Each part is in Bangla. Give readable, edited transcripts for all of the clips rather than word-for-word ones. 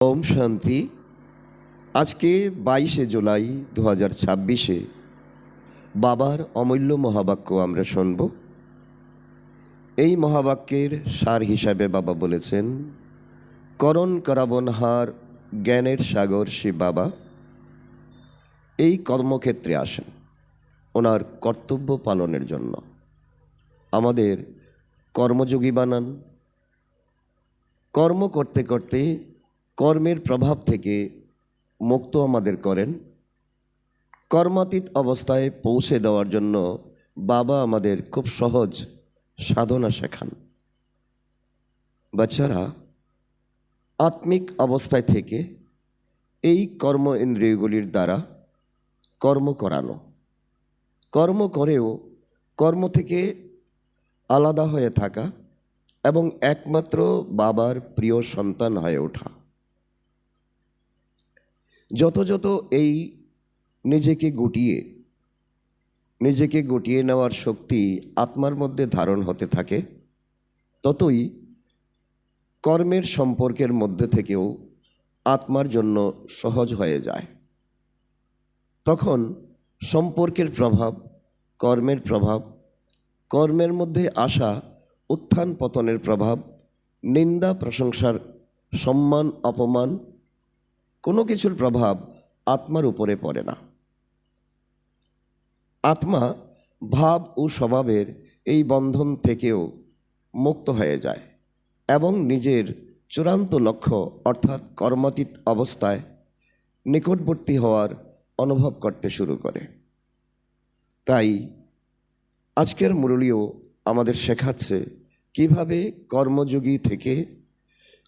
ওম শান্তি। আজকে 22শে জুলাই 2026-এ বাবার অমূল্য মহাবাক্য আমরা শুনব। এই মহাবাক্যের সার হিসাবে বাবা বলেছেন, করণ করাবনহার জ্ঞানের সাগর শ্রী বাবা এই কর্মক্ষেত্রে আসেন ওনার কর্তব্য পালনের জন্য। আমাদের কর্মযোগী বানান। কর্ম করতে করতে কর্মের প্রভাব থেকে মুক্ত আমাদের করেন। কর্মাতীত অবস্থায় পৌঁছে দেওয়ার জন্য বাবা আমাদের খুব সহজ সাধনা শেখান। বাচ্চারা আত্মিক অবস্থায় থেকে এই কর্ম ইন্দ্রিয়গুলির দ্বারা কর্ম করানো, কর্ম করেও কর্ম থেকে আলাদা হয়ে থাকা এবং একমাত্র বাবার প্রিয় সন্তান হয়ে ওঠা। যত যত এই নিজেকে গুটিয়ে নেওয়ার শক্তি আত্মার মধ্যে ধারণ হতে থাকে, ততই কর্মের সম্পর্কের মধ্যে থেকেও আত্মার জন্য সহজ হয়ে যায়। তখন সম্পর্কের প্রভাব, কর্মের প্রভাব, কর্মের মধ্যে আসা উত্থান পতনের প্রভাব, নিন্দা প্রশংসার, সম্মান অপমান, কোনো কিছুর প্রভাব আত্মার উপরে পড়ে না। আত্মা ভাব ও স্বভাবের এই বন্ধন থেকেও মুক্ত হয়ে যায় এবং নিজের চূড়ান্ত লক্ষ্য অর্থাৎ কর্মাতীত অবস্থায় নিকটবর্তী হওয়ার অনুভব করতে শুরু করে। তাই আজকের মুরলীও আমাদের শেখাচ্ছে কিভাবে কর্মযোগী থেকে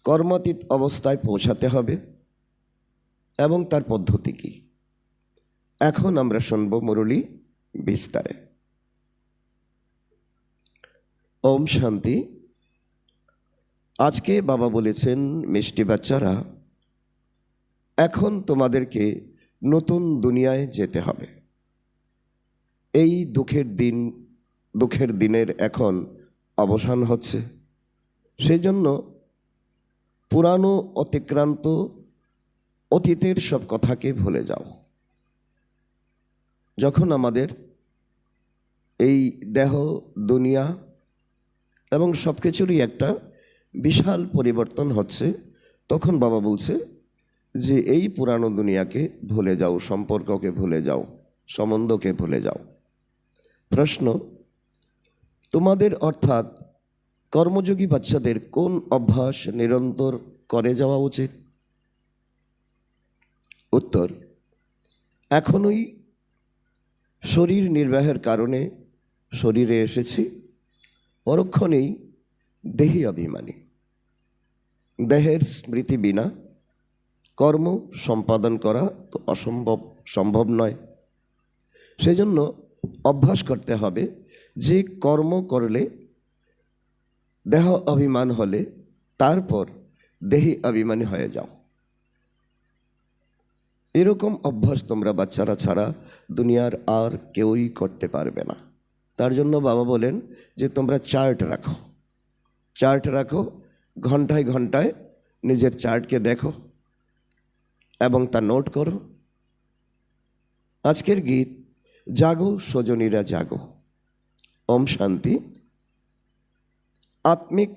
কর্মাতীত অবস্থায় পৌঁছাতে হবে এবং তার পদ্ধতি কী। এখন আমরা শুনব মুরলী বিস্তারে। ওম শান্তি। আজকে বাবা বলেছেন, মিষ্টি বাচ্চারা, এখন তোমাদেরকে নতুন দুনিয়ায় যেতে হবে। এই দুঃখের দিনের এখন অবসান হচ্ছে। সেই জন্য পুরানো অতিক্রান্ত অতীতের সব কথাকে ভুলে যাও। যখন আমাদের এই দেহ, দুনিয়া এবং সব কিছুরই একটা বিশাল পরিবর্তন হচ্ছে, তখন বাবা বলছে যে এই পুরানো দুনিয়াকে ভুলে যাও, সম্পর্ককে ভুলে যাও, সম্বন্ধকে ভুলে যাও। প্রশ্ন, তোমাদের অর্থাৎ কর্মযোগী বাচ্চাদের কোন অভ্যাস নিরন্তর করে যাওয়া উচিত? উত্তর, এখনই শরীর নির্বাহের কারণে শরীরে এসেছি, পরক্ষণেই দেহি অভিমানী। দেহের স্মৃতি বিনা কর্ম সম্পাদন করা তো সম্ভব নয়। সেজন্য অভ্যাস করতে হবে যে কর্ম করলে দেহ অভিমান হলে তারপর দেহি অভিমানী হয়ে যাও। এরকম অভ্যাস তোমরা বাচ্চারা ছাড়া দুনিয়ার আর কেউই করতে পারবে না। তার জন্য বাবা বলেন যে তোমরা চার্ট রাখো, ঘন্টায় ঘন্টায় নিজের চার্টকে দেখো এবং তা নোট করো। আজকের গীত, জাগো সজনীরা জাগো। ওম শান্তি। আত্মিক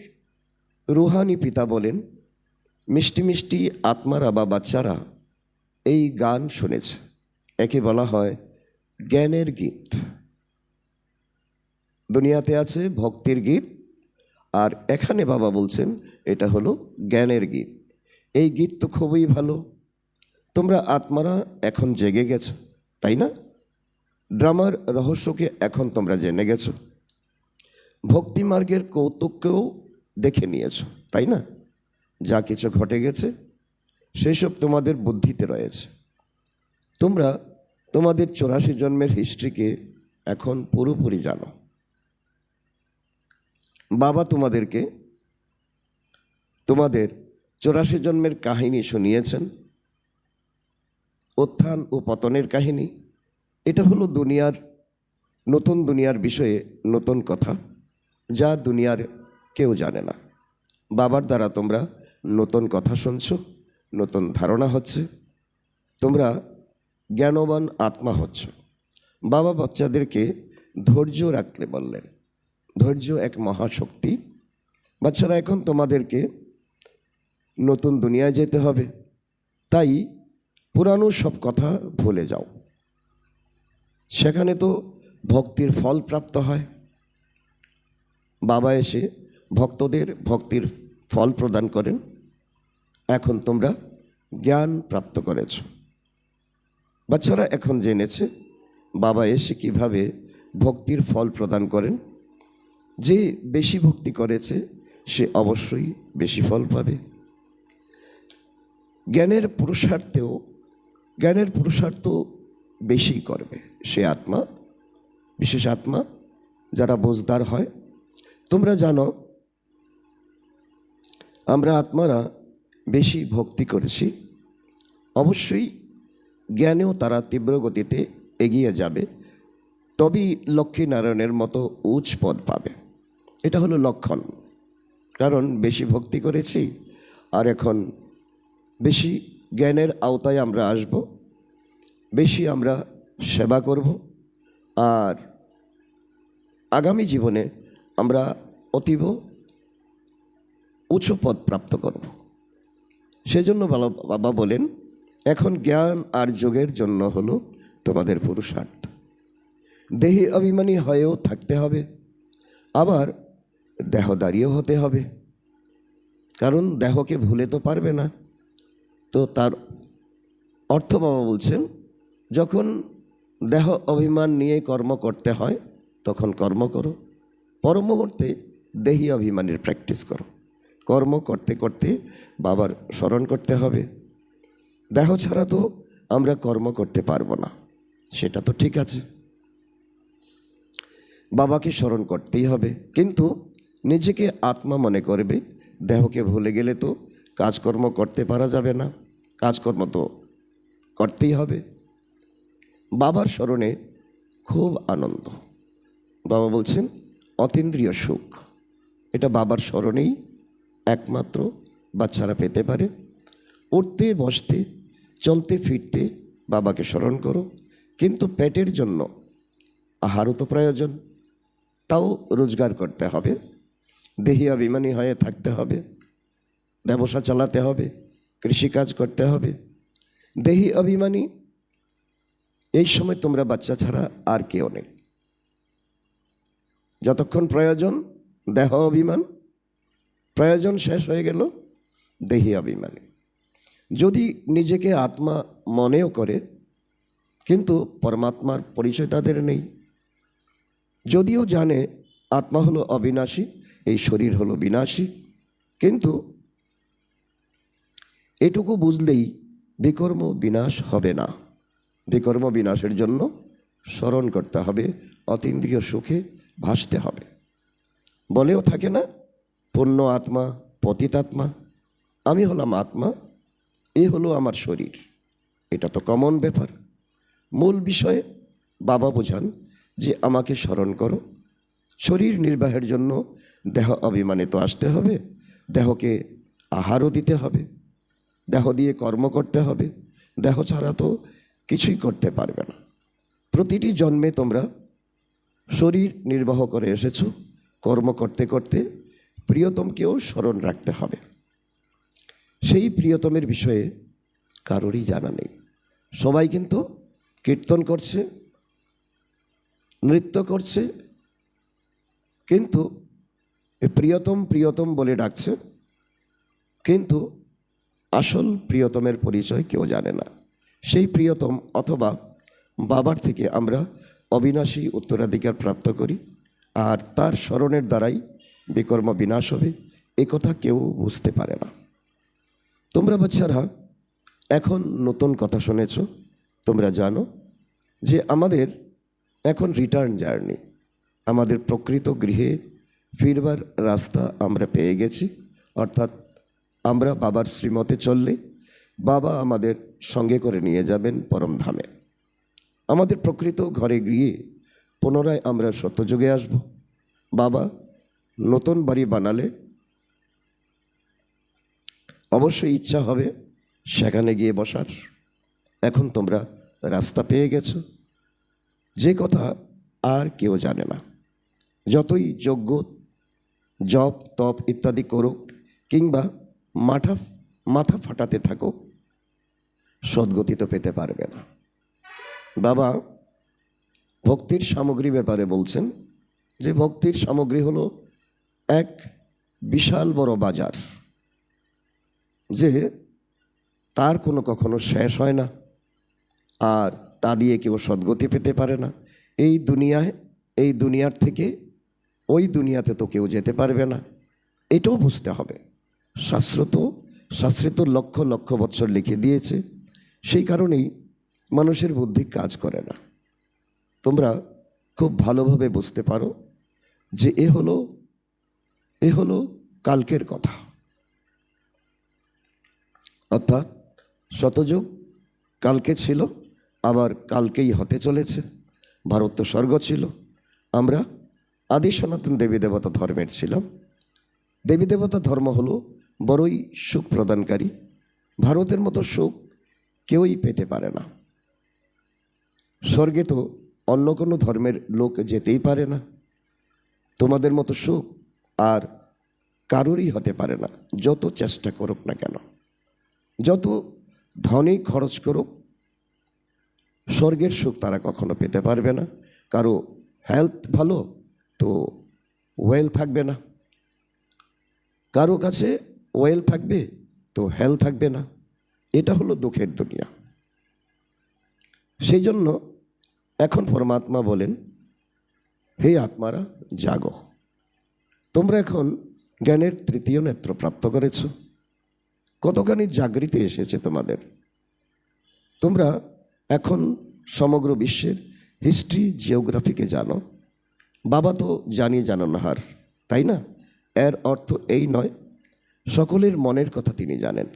রুহানি পিতা বলেন, মিষ্টি মিষ্টি আত্মারা বা বাচ্চারা এই গান শুনেছে। একে বলা হয় জ্ঞানের গীত। দুনিয়াতে আছে ভক্তির গীত, আর এখানে বাবা বলছেন এটা হলো জ্ঞানের গীত। এই গীত তো খুবই ভালো। তোমরা আত্মারা এখন জেগে গেছো, তাই না? ড্রামার রহস্যকে এখন তোমরা জেনে গেছো। ভক্তি মার্গের কৌতুককেও দেখে নিয়েছো, তাই না? যা কিছু ঘটে গেছে সেসব তোমাদের বুদ্ধিতে রয়েছে। তোমরা তোমাদের 84 জন্মের হিস্ট্রিকে এখন পুরোপুরি জানো। বাবা তোমাদেরকে তোমাদের 84 জন্মের কাহিনী শুনিয়েছেন, উত্থান ও পতনের কাহিনী। এটা হলো নতুন দুনিয়ার বিষয়ে নতুন কথা, যা দুনিয়ার কেউ জানে না। বাবার দ্বারা তোমরা নতুন কথা শুনছো, নতুন ধারণা হচ্ছে, তোমরা জ্ঞানবান আত্মা হচ্ছ। বাবা বাচ্চাদেরকে ধৈর্য রাখতে বললেন। ধৈর্য এক মহাশক্তি। বাচ্চারা, এখন তোমাদেরকে নতুন দুনিয়ায় যেতে হবে, তাই পুরানো সব কথা ভুলে যাও। সেখানে তো ভক্তির ফল প্রাপ্ত হয়। বাবা এসে ভক্তদের ভক্তির ফল প্রদান করেন। এখন তোমরা জ্ঞান প্রাপ্ত করেছ। বাচ্চারা এখন জেনেছে বাবা এসে কিভাবে ভক্তির ফল প্রদান করেন। যে বেশি ভক্তি করেছে সে অবশ্যই বেশি ফল পাবে। জ্ঞানের পুরুষার্থ বেশি করবে সে আত্মা, বিশেষ আত্মা যারা বোঝদার হয়। তোমরা জানো আমরা আত্মারা বেশি ভক্তি করেছি, অবশ্যই জ্ঞানেও তারা তীব্র গতিতে এগিয়ে যাবে, তবেই লক্ষ্মীনারায়ণের মতো উচ্চ পদ পাবে। এটা হলো লক্ষণ। কারণ বেশি ভক্তি করেছি, আর এখন বেশি জ্ঞানের আওতায় আমরা আসব, বেশি আমরা সেবা করব, আর আগামী জীবনে আমরা অতীব উচ্চ পদ প্রাপ্ত করব। সেজন্য বাবা বলেন, এখন জ্ঞান আর যোগের জন্য হলো তোমাদের পুরুষার্থ। দেহে অভিমানী হয়েও থাকতে হবে, আবার দেহদারিও হতে হবে। কারণ দেহকে ভুলে তো পারবে না। তো তার অর্থ বাবা বলছেন, যখন দেহ অভিমান নিয়ে কর্ম করতে হয় তখন কর্ম করো, পর মুহূর্তে দেহি অভিমানের প্র্যাকটিস করো। কর্ম করতে করতে বাবার স্মরণ করতে হবে। দেহ ছাড়া তো আমরা কর্ম করতে পারবো না, সেটা তো ঠিক আছে, বাবাকে স্মরণ করতেই হবে। কিন্তু নিজেকে আত্মা মনে করবে, দেহকে ভুলে গেলে তো কাজকর্ম করতে পারা যাবে না। কাজকর্ম তো করতেই হবে। বাবার স্মরণে খুব আনন্দ। বাবা বলছেন অতীন্দ্রিয় সুখ, এটা বাবার স্মরণেই একমাত্র বাচ্চারা পেতে পারে। উঠতে বসতে চলতে ফিরতে বাবাকে স্মরণ করো, কিন্তু পেটের জন্য আহারও তো প্রয়োজন, তাও রোজগার করতে হবে। দেহি অভিমানী হয়ে থাকতে হবে, ব্যবসা চালাতে হবে, কৃষিকাজ করতে হবে। দেহি অভিমানী এই সময় তোমরা বাচ্চা ছাড়া আর কেউ নেই। যতক্ষণ প্রয়োজন দেহ অভিমান, প্রয়োজন শেষ হয়ে গেল দেহি অভিমানী। যদি নিজেকে আত্মা মনেও করে, কিন্তু পরমাত্মার পরিচয় তাদের নেই। যদিও জানে আত্মা হলো অবিনাশী, এই শরীর হলো বিনাশী, কিন্তু এটুকু বুঝলেই বিকর্ম বিনাশ হবে না। বিকর্ম বিনাশের জন্য স্মরণ করতে হবে, অতীন্দ্রিয় সুখে ভাসতে হবে। বলেও থাকে না, পূর্ণ আত্মা পতিতাত্মা, আমি হলাম আত্মা, এ হলো আমার শরীর। এটা তো কমন ব্যাপার। মূল বিষয়ে বাবা বোঝান যে আমাকে স্মরণ করো। শরীর নির্বাহের জন্য দেহ অভিমানে তো আসতে হবে, দেহকে আহারও দিতে হবে, দেহ দিয়ে কর্ম করতে হবে। দেহ ছাড়া তো কিছুই করতে পারবে না। প্রতিটি জন্মে তোমরা শরীর নির্বাহ করে এসেছো, কর্ম করতে করতে প্রিয়তমকেও স্মরণ রাখতে হবে। সেই প্রিয়তমের বিষয়ে কারোরই জানা নেই। সবাই কিন্তু কীর্তন করছে, নৃত্য করছে, কিন্তু প্রিয়তম প্রিয়তম বলে ডাকছে, কিন্তু আসল প্রিয়তমের পরিচয় কেউ জানে না। সেই প্রিয়তম অথবা বাবার থেকে আমরা অবিনাশী উত্তরাধিকার প্রাপ্ত করি, আর তার স্মরণের দ্বারাই বিকর্ম বিনাশ হবে, এ কথা কেউ বুঝতে পারে না। তোমরা বাচ্চারা এখন নতুন কথা শুনেছ। তোমরা জানো যে আমাদের এখন রিটার্ন জার্নি, আমাদের প্রকৃত গৃহে ফিরবার রাস্তা আমরা পেয়ে গেছি। অর্থাৎ আমরা বাবার শ্রীমতে চললে বাবা আমাদের সঙ্গে করে নিয়ে যাবেন পরমধামে। আমাদের প্রকৃত ঘরে গিয়ে পুনরায় আমরা সত্যযুগে আসব। বাবা নতুন বাড়ি বানালে অবশ্যই ইচ্ছা হবে সেখানে গিয়ে বসার। এখন তোমরা রাস্তা পেয়ে গেছো, যে কথা আর কেউ জানে না। যতই যজ্ঞ জপ তপ ইত্যাদি করুক কিংবা মাথা ফাটাতে থাকো, সদ্গতি তো পেতে পারবে না। বাবা ভক্তির সামগ্রী ব্যাপারে বলছেন যে ভক্তির সামগ্রী হলো এক বিশাল বড় বাজার, যে তার কখনো শেষ হয় না, আর তা দিয়ে কেউ সদ্গতি পেতে পারে না। এই দুনিয়ার থেকে ওই দুনিয়াতে তো কেউ যেতে পারবে না, এটাও বুঝতে হবে। শাস্ত্রে তো লক্ষ লক্ষ বৎসর লিখে দিয়েছে, সেই কারণেই মানুষের বুদ্ধি কাজ করে না। তোমরা খুব ভালোভাবে বুঝতে পারো যে এ হলো কালকের কথা, অর্থাৎ শতযুগ কালকে ছিল, আবার কালকেই হতে চলেছে। ভারত তো স্বর্গ ছিল, আমরা আদি সনাতন দেবী দেবতা ধর্মের ছিলাম। দেবী দেবতা ধর্ম হলো বড়ই সুখ প্রদানকারী। ভারতের মতো সুখ কেউই পেতে পারে না। স্বর্গে তো অন্য কোনো ধর্মের লোক যেতেই পারে না। তোমাদের মতো সুখ আর কারোরই হতে পারে না, যত চেষ্টা করুক না কেন, যত ধনই খরচ করুক, স্বর্গের সুখ তারা কখনো পেতে পারবে না। কারো হেলথ ভালো তো ওয়েল থাকবে না, কারো কাছে ওয়েল থাকবে তো হেলথ থাকবে না। এটা হলো দুঃখের দুনিয়া। সেই জন্য এখন পরমাত্মা বলেন, হে আত্মারা জাগো। তোমরা এখন জ্ঞানের তৃতীয় নেত্র প্রাপ্ত করেছ, কতখানি জাগৃতি এসেছে তোমাদের। তোমরা এখন সমগ্র বিশ্বের হিস্ট্রি জিওগ্রাফিকে জানো। বাবা তো জানানহার, তাই না? এর অর্থ এই নয়, সকলের মনের কথা তিনি জানেন।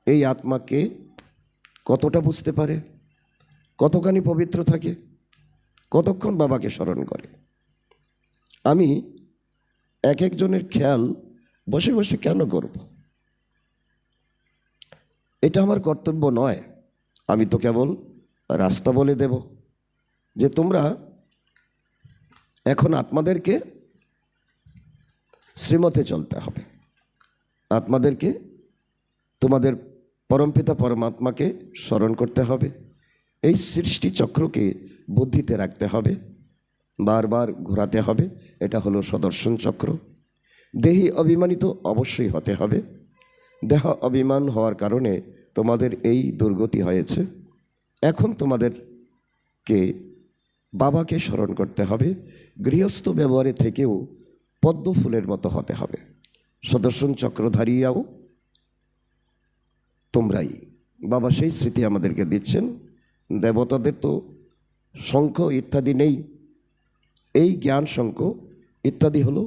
এই আত্মাকে কতটা বুঝতে পারে, কতখানি পবিত্র থাকে, কতক্ষণ বাবাকে স্মরণ করে। আমি একজনের খেয়াল বসে বসে কেন করব? এটা আমার কর্তব্য নয়। আমি তো কেবল রাস্তা বলে দেব যে তোমরা এখন আত্মাদেরকে শ্রীমতে চলতে হবে, আত্মাদেরকে তোমাদের পরমপিতা পরমাত্মাকে স্মরণ করতে হবে, এই সৃষ্টি চক্রকে বুদ্ধিতে রাখতে হবে, বারবার ঘোরাতে হবে। এটা হলো সদর্শন চক্র। দেহি অভিমানিত অবশ্যই হতে হবে। দেহ অভিমান হওয়ার কারণে তোমাদের এই দুর্গতি হয়েছে। এখন তোমাদেরকে বাবাকে স্মরণ করতে হবে। গৃহস্থ ব্যবহারে থেকেও পদ্ম ফুলের মতো হতে হবে। সদর্শন চক্রধারীরাও তোমরাই। বাবা সেই স্মৃতি আমাদেরকে দিচ্ছেন। দেবতাদের তো শঙ্খ ইত্যাদি নেই, এই জ্ঞান শঙ্খ ইত্যাদি হলো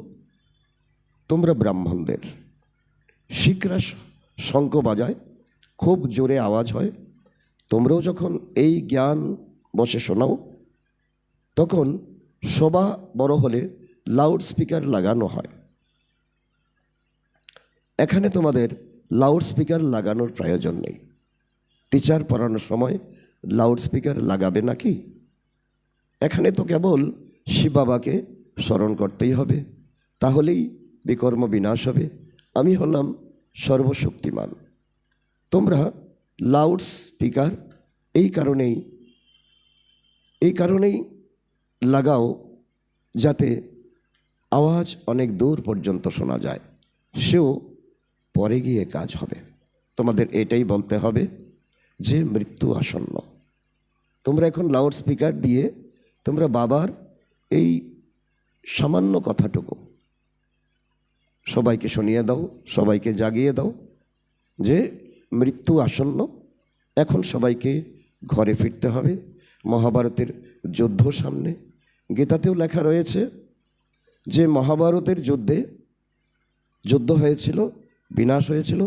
তোমরা ব্রাহ্মণদের। শিখরা শঙ্খ বাজায়, খুব জোরে আওয়াজ হয়। তোমরাও যখন এই জ্ঞান বসে শোনাও, তখন সভা বড় হলে লাউড স্পিকার লাগানো হয়। এখানে তোমাদের লাউড স্পিকার লাগানোর প্রয়োজন নেই। টিচার পড়ানোর সময় লাউড স্পিকার লাগাবে নাকি? এখানে তো কেবল শিব বাবাকে স্মরণ করতেই হবে, তাহলেই বিকর্ম বিনাশ হবে। আমি হলাম সর্বশক্তিমান। তোমরা লাউড স্পিকার এই কারণেই লাগাও যাতে আওয়াজ অনেক দূর পর্যন্ত শোনা যায়, সেও পরে গিয়ে কাজ হবে। তোমাদের এটাই বলতে হবে যে মৃত্যু আসন্ন। তোমরা এখন লাউড স্পিকার দিয়ে তোমরা বাবার এই সামান্য কথাটুকু সবাইকে শুনিয়ে দাও, সবাইকে জাগিয়ে দাও যে মৃত্যু আসন্ন। এখন সবাইকে ঘরে ফিরতে হবে। মহাভারতের যুদ্ধ সামনে। গীতাতেও লেখা রয়েছে যে মহাভারতের যুদ্ধ হয়েছিল, বিনাশ হয়েছিল।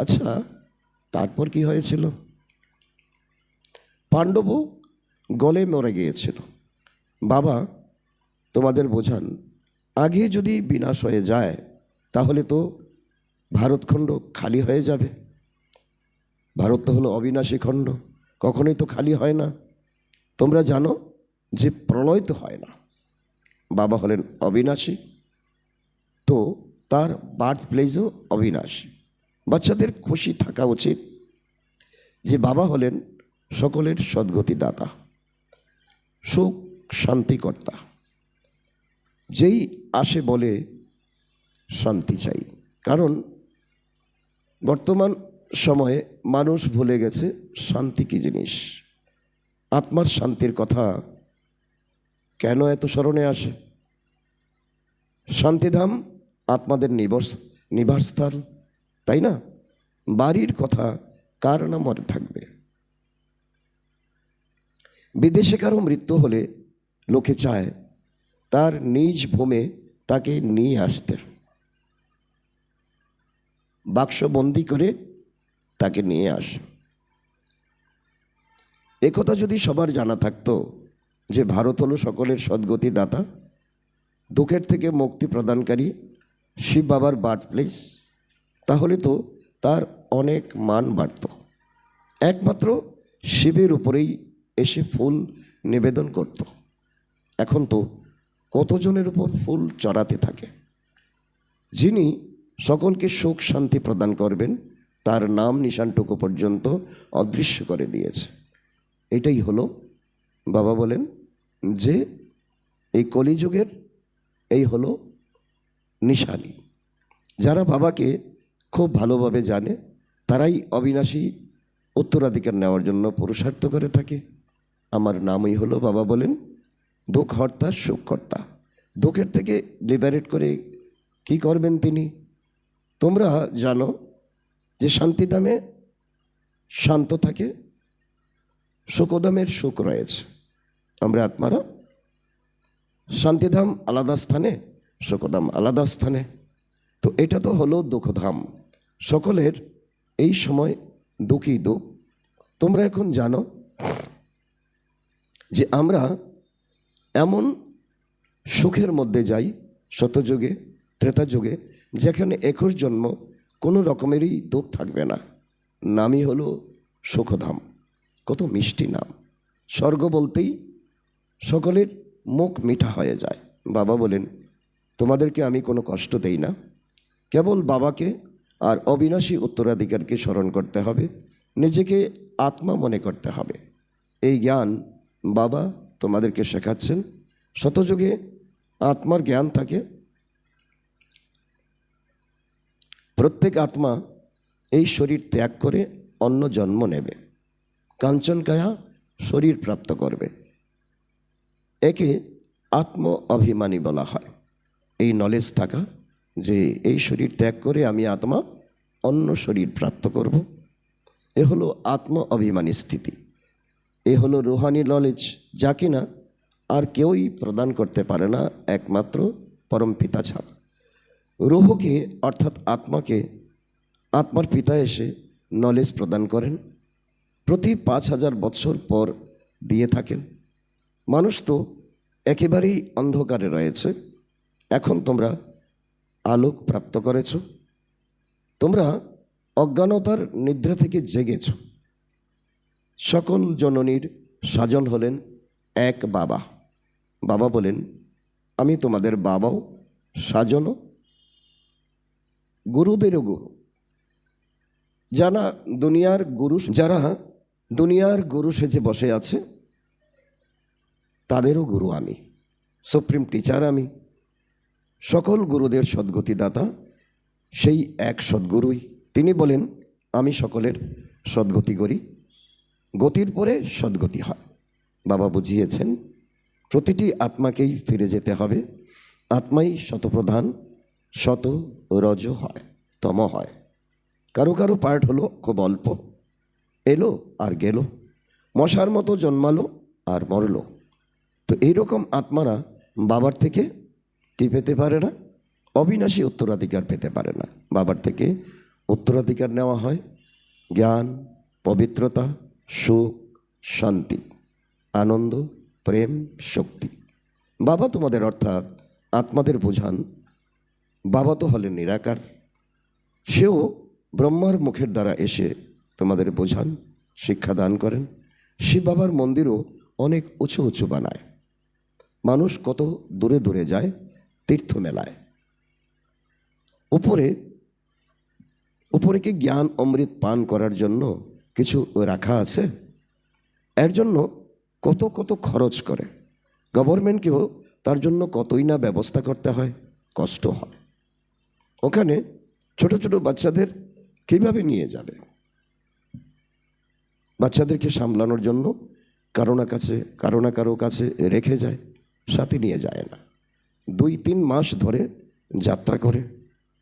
আচ্ছা, তারপর কি হয়েছিল? পাণ্ডব গলে মরে গিয়েছিল। বাবা তোমাদের বোঝান, আগে যদি বিনাশ হয়ে যায় তাহলে তো ভারতখণ্ড খালি হয়ে যাবে। ভারত তো হলো অবিনাশী খণ্ড, কখনোই তো খালি হয় না। তোমরা জানো যে প্রলয় তো হয় না। বাবা হলেন অবিনাশী, তো তার বার্থ প্লেসও অবিনাশী। বাচ্চাদের খুশি থাকা উচিত যে বাবা হলেন সকলের সদ্গতিদাতা, সুখ শান্তিকর্তা। যেই আসে বলে শান্তি চাই, কারণ বর্তমান সময়ে মানুষ ভুলে গেছে শান্তি কী জিনিস। আত্মার শান্তির কথা কেন এত স্মরণে আসে? শান্তিধাম আত্মাদের নিবাসস্থল, তাই না? বাড়ির কথা কার না মনে থাকবে? বিদেশে কারো মৃত্যু হলে লোকে চায় তার নিজ ভূমে তাকে নিয়ে আসতে, বাক্সবন্দি করে তাকে নিয়ে আসে। একথা যদি সবার জানা থাকতো যে ভারত হলো সকলের সদ্গতি দাতা, দুঃখের থেকে মুক্তি প্রদানকারী শিব বাবার বার্থ প্লেস, তাহলে তো তার অনেক মান বাড়ত। একমাত্র শিবের উপরেই এসে ফুল নিবেদন করত। এখন তো কতজনের উপর ফুল চড়াতে থাকে। যিনি সকলকে সুখ শান্তি প্রদান করবেন তার নাম নিশানটুকু পর্যন্ত অদৃশ্য করে দিয়েছে। এটাই হলো বাবা বলেন যে এই কলিযুগের এই হলো নিশানি। যারা বাবাকে খুব ভালোভাবে জানে তারাই অবিনাশী উত্তরাধিকার নেওয়ার জন্য পুরুষার্থ করে থাকে। আমার নামই হলো বাবা বলেন দুঃখ হর্তা সুখ কর্তা। দুঃখের থেকে লিবারেট করে কি করবেন তিনি? তোমরা জানো যে শান্তিধামে শান্ত থাকে, সুখধামের সুখ রয়েছে। আমরা আত্মারা শান্তিধাম আলাদা স্থানে, সুখধাম আলাদা স্থানে। তো এটা তো হলো দুঃখধাম। সকলের এই সময় দুঃখী দুঃখ। তোমরা এখন জানো যে আমরা এমন সুখের মধ্যে যাই শতযুগে ত্রেতা যুগে, যেখানে 21 জন্ম কোনো রকমেরই দুঃখ থাকবে না। নামই হলো সুখধাম। কত মিষ্টি নাম! স্বর্গ বলতেই সকলের মুখ মিঠা হয়ে যায়। বাবা বলেন তোমাদেরকে আমি কোনো কষ্ট দেই না, কেবল বাবাকে আর অবিনাশী উত্তরাধিকারকে স্মরণ করতে হবে, নিজেকে আত্মা মনে করতে হবে। এই জ্ঞান বাবা তোমাদেরকে শেখাচ্ছেন। শতযুগে আত্মার জ্ঞান থাকে। প্রত্যেক আত্মা এই শরীর ত্যাগ করে অন্য জন্ম নেবে, কাঞ্চনকায়া শরীর প্রাপ্ত করবে। একে আত্ম অভিমানী বলা হয়। এই নলেজ থাকা যে এই শরীর ত্যাগ করে আমি আত্মা অন্য শরীর প্রাপ্ত করব, এ হলো আত্ম অভিমানী স্থিতি। এ হলো রুহানি নলেজ, যা কিনা আর কেউই প্রদান করতে পারে না একমাত্র পরম পিতা ছাড়া। রুহকে অর্থাৎ আত্মাকে আত্মার পিতা এসে নলেজ প্রদান করেন, প্রতি 5000 বৎসর পর দিয়ে থাকেন। মানুষ তো একেবারেই অন্ধকারে রয়েছে, এখন তোমরা আলোক প্রাপ্ত করেছ। তোমরা অজ্ঞানতার নিদ্রা থেকে জেগেছ। সকল জননীর সাজন হলেন এক বাবা। বাবা বলেন আমি তোমাদের বাবাও, সাজনও, গুরুদেরও গুরু। যারা দুনিয়ার গুরু সেজে বসে আছে তাদেরও গুরু আমি, সুপ্রিম টিচার আমি। সকল গুরুদের সদ্গতিদাতা সেই এক সদ্গুরুই। তিনি বলেন আমি সকলের সদ্গতি করি, গতির পরে সদ্গতি হয়। বাবা বুঝিয়েছেন প্রতিটি আত্মাকেই ফিরে যেতে হবে। আত্মাই শতপ্রধান, শত রজ হয়, তম হয়। কারো কারো পার্ট হলো খুব অল্প, এলো আর গেল, মশার মতো জন্মালো আর মরলো। তো এইরকম আত্মারা বাবার থেকে কি পেতে পারে না? অবিনাশী উত্তরাধিকার পেতে পারে না। বাবার থেকে উত্তরাধিকার নেওয়া হয় জ্ঞান, পবিত্রতা, সুখ, শান্তি, আনন্দ, প্রেম, শক্তি। বাবা তোমাদের অর্থাৎ আত্মাদের বোঝান বাবা তো হলেন নিরাকার। সেও ব্রহ্মার মুখের দ্বারা এসে তোমাদের বোঝান, শিক্ষা দান করেন। শিব বাবার মন্দিরও অনেক উঁচু উঁচু বানায়। মানুষ কত দূরে দূরে যায় তীর্থ মেলায়। উপরে উপরে কি জ্ঞান অমৃত পান করার জন্য কিছু রাখা আছে? এর জন্য কত কত খরচ করে। গভর্নমেন্টকেও তার জন্য কতই না ব্যবস্থা করতে হয়, কষ্ট হয়। ওখানে ছোট ছোট বাচ্চাদের কীভাবে নিয়ে যাবে? বাচ্চাদেরকে সামলানোর জন্য কারো না কারো কাছে রেখে যায়, সাথে নিয়ে যায় না। 2-3 মাস ধরে যাত্রা করে।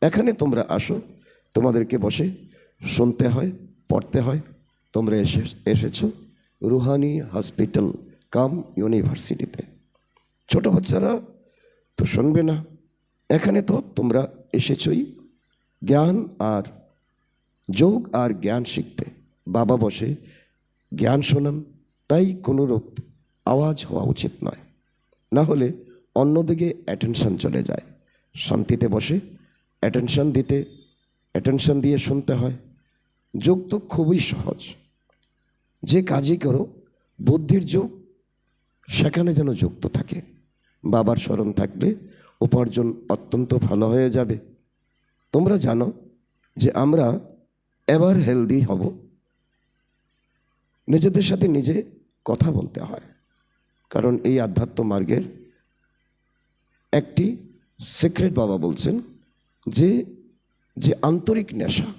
এখানে তোমরা আসো, তোমাদেরকে বসে শুনতে হয়, পড়তে হয়। তোমরা এসেছো রুহানি হসপিটাল কাম ইউনিভার্সিটিতে। ছোট বাচ্চারা তো শুনবে না। এখানে তো তোমরা এসেছই জ্ঞান আর যোগ আর জ্ঞান শিখতে। বাবা বসে জ্ঞান শোনান, তাই কোনোরূপ আওয়াজ হওয়া উচিত নয়, না হলে অন্যদিকে অ্যাটেনশন চলে যায়। শান্তিতে বসে অ্যাটেনশন দিয়ে শুনতে হয়। যোগ তো খুবই সহজ। যে কাজই করো বুদ্ধির যোগ, সেখানে যেন যুক্ত থাকে। বাবার স্মরণ থাকলে উপার্জন অত্যন্ত ভালো হয়ে যাবে। তোমরা জানো যে আমরা এবার হেলদি হব, নিজেদের সাথে নিজে কথা বলতে হয়। কারণ এই আধ্যাত্ম মার্গের একটি সিক্রেট বাবা বলছেন যে যে আন্তরিক নেশা,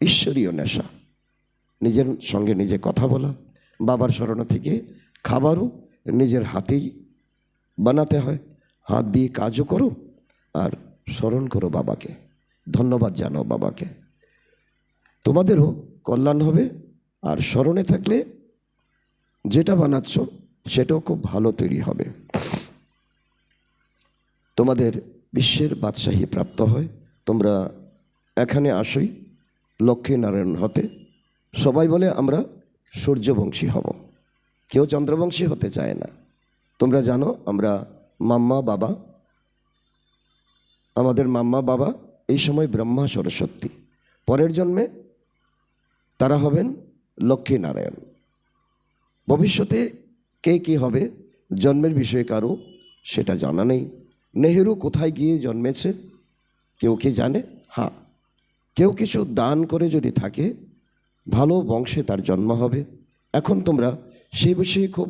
ঈশ্বরীয় নেশা, নিজের সঙ্গে নিজে কথা বলা। বাবার স্মরণ থেকে খাবারও নিজের হাতেই বানাতে হয়। হাত দিয়ে কাজও করো আর স্মরণ করো বাবাকে, ধন্যবাদ জানাও বাবাকে। তোমাদেরও কল্যাণ হবে। আর স্মরণে থাকলে যেটা বানাচ্ছ সেটাও খুব ভালো তৈরি হবে। তোমাদের বিশ্বের বাদশাহী প্রাপ্ত হয়। তোমরা এখানে আসোই লক্ষ্মীনারায়ণ হতে। সবাই বলে আমরা সূর্যবংশী হব, কেউ চন্দ্রবংশী হতে চায় না। তোমরা জানো আমরা আমাদের মাম্মা বাবা এই সময় ব্রহ্মা সরস্বতী, পরের জন্মে তারা হবেন লক্ষ্মীনারায়ণ। ভবিষ্যতে কে কী হবে জন্মের বিষয়ে কারো সেটা জানা নেই। নেহেরু কোথায় গিয়ে জন্মেছে কেউ কি জানে? হ্যাঁ, কেউ কিছু দান করে যদি থাকে ভালো বংশে তার জন্ম হবে। এখন তোমরা সেই বিষয়ে খুব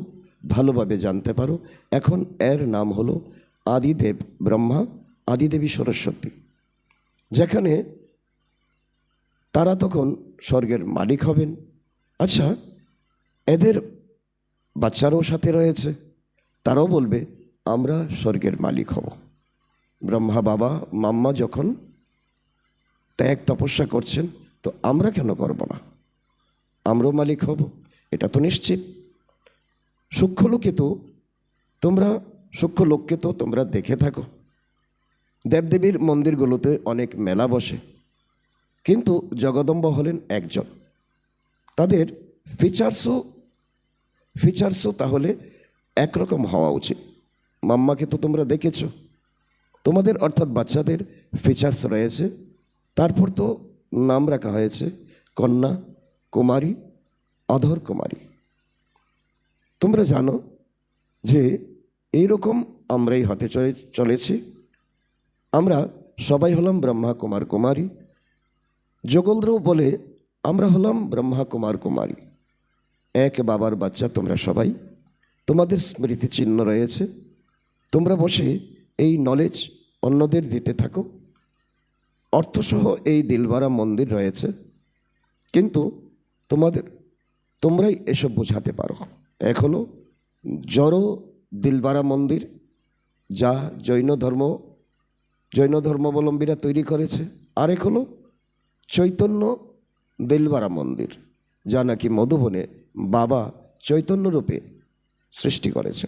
ভালোভাবে জানতে পারো। এখন এর নাম হলো আদিদেব ব্রহ্মা, আদিদেবী সরস্বতী। যেখানে তারা তখন স্বর্গের মালিক হবেন। আচ্ছা, এদের বাচ্চারাও সাথে রয়েছে, তারাও বলবে আমরা স্বর্গের মালিক হব। ব্রহ্মা বাবা মাম্মা যখন ত্যাগ তপস্যা করছেন, তো আমরা কেন করব না? আমরাও মালিক হব, এটা তো নিশ্চিত। সূক্ষ্মলোককে তো তোমরা দেখে থাকো। দেবদেবীর মন্দিরগুলোতে অনেক মেলা বসে, কিন্তু জগদম্বা হলেন একজন। তাদের ফিচার্সও তাহলে একরকম হওয়া উচিত। মাম্মাকে তো তোমরা দেখেছ, তোমাদের অর্থাৎ বাচ্চাদের ফিচার্স রয়েছে। তারপর তো নাম রাখা হয়েছে কন্যা কুমারী, অধর কুমারী। তোমরা জানো যে এইরকম আমরাই হতে চলেছি। আমরা সবাই হলাম ব্রহ্মা কুমার কুমারী। যোগেন্দ্রও বলে আমরা হলাম ব্রহ্মা কুমার কুমারী, এক বাবার বাচ্চা তোমরা সবাই। তোমাদের স্মৃতি চিহ্ন রয়েছে। তোমরা বসে এই নলেজ অন্যদের দিতে থাকো। অর্থসহ এই দিলবারা মন্দির রয়েছে, কিন্তু তোমরাই এসব বোঝাতে পারো। এক হলো জড় দিলবারা মন্দির, যা জৈন ধর্মাবলম্বীরা তৈরি করেছে। আরেক হলো চৈতন্য দিলবারা মন্দির, যা নাকি মধুবনে বাবা চৈতন্য রূপে সৃষ্টি করেছে।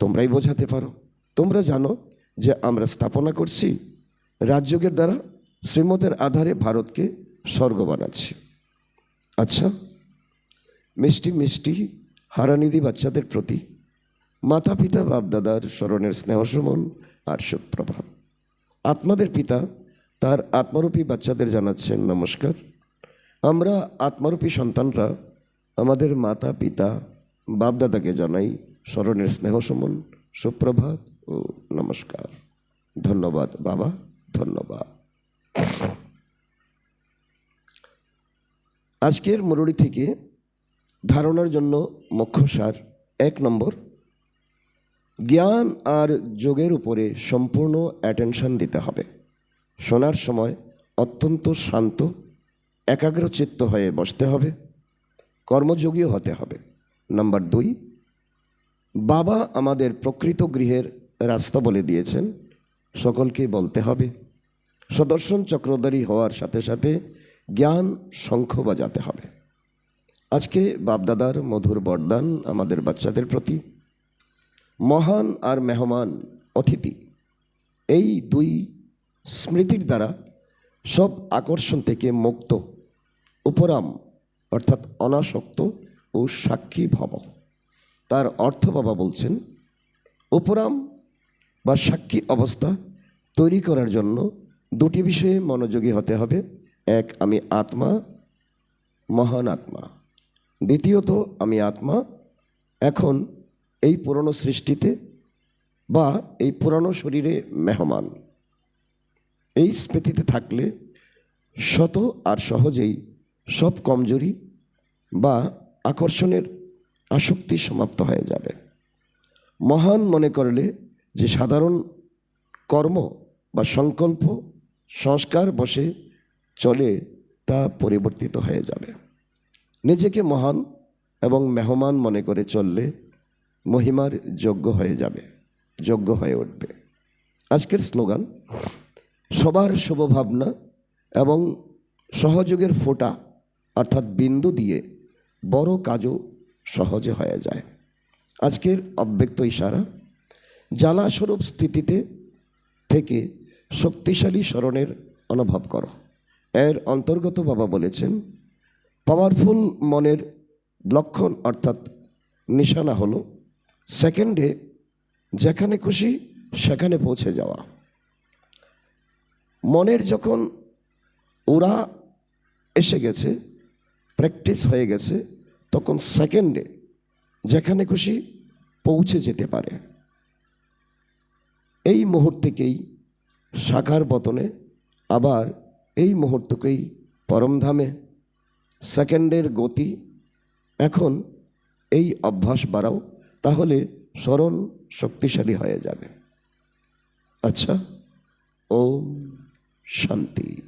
তোমরাই বোঝাতে পারো। তোমরা জানো যে আমরা স্থাপনা করছি রাজযোগের দ্বারা, শ্রীমতের আধারে ভারতকে স্বর্গ বানাচ্ছি। আচ্ছা, মিষ্টি মিষ্টি হারানিধি বাচ্চাদের প্রতি মাতা পিতা বাপদাদার স্মরণের স্নেহ সুমন আর সুপ্রভাত। আত্মাদের পিতা তার আত্মরূপী বাচ্চাদের জানাচ্ছেন নমস্কার। আমরা আত্মারূপী সন্তানরা আমাদের মাতা পিতা বাপদাদাকে জানাই স্মরণের স্নেহ সুমন, সুপ্রভাত ও নমস্কার। ধন্যবাদ বাবা, ধন্যবাদ। আজকের মুরুলি থেকে ধারণার জন্য মুখ্য সার: 1 নম্বর, জ্ঞান আর যোগের উপরে সম্পূর্ণ অ্যাটেনশন দিতে হবে। শোনার সময় অত্যন্ত শান্ত একাগ্রচিত্ত হয়ে বসতে হবে, কর্মযোগীও হতে হবে। নাম্বার 2, বাবা আমাদের প্রকৃত গৃহের রাস্তা বলে দিয়েছেন, সকলকে বলতে হবে। সুদর্শন চক্রধারী হওয়ার সাথে সাথে জ্ঞান শঙ্খ বাজাতে হবে। আজকে বাপদাদার মধুর বরদান আমাদের বাচ্চাদের প্রতি। মহান আর মেহমান অতিথি, এই 2 স্মৃতির দ্বারা সব আকর্ষণ থেকে মুক্ত, উপরাম অর্থাৎ অনাসক্ত ও সাক্ষী ভব। তার অর্থ বাবা বলছেন, উপরাম বা সাক্ষী অবস্থা তৈরি করার জন্য 2টি বিষয়ে মনোযোগী হতে হবে। 1, আমি আত্মা, মহান আত্মা। দ্বিতীয়ত, আমি আত্মা এখন এই পুরনো সৃষ্টিতে বা এই পুরানো শরীরে মেহমান। এই স্মৃতিতে থাকলে শত আর সহজেই সব কমজোরি বা আকর্ষণের আসক্তি সমাপ্ত হয়ে যাবে। মহান মনে করলে যে সাধারণ কর্ম বা সংকল্প সংস্কার বসে চলে তা পরিবর্তিত হয়ে যাবে। নিজেকে মহান এবং মেহমান মনে করে চললে মহিমার যোগ্য হয়ে যাবে, যোগ্য হয়ে উঠবে। আজকের স্লোগান: সবার শুভভাবনা এবং সহযোগের ফোঁটা অর্থাৎ বিন্দু দিয়ে বড় কাজও সহজে হয়ে যায়। আজকের অব্যক্ত ইশারা: জ্বালাস্বরূপ স্থিতিতে থেকে শক্তিশালী স্মরণের অনুভব করো। এর অন্তর্গত বাবা বলেছেন, পাওয়ারফুল মনের লক্ষণ অর্থাৎ নিশানা হলো সেকেন্ডে যেখানে খুশি সেখানে পৌঁছে যাওয়া। মনের যখন ওরা এসে গেছে, প্র্যাকটিস হয়ে গেছে, তখন সেকেন্ডে যেখানে খুশি পৌঁছে যেতে পারে। এই মুহূর্তেকেই সাকার পতনে, আবার এই মুহূর্তকেই পরমধামে। সেকেন্ডের গতি। এখন এই অভ্যাস বাড়াও, তাহলে স্মরণ শক্তিশালী হয়ে যাবে। আচ্ছা, ওম শান্তি।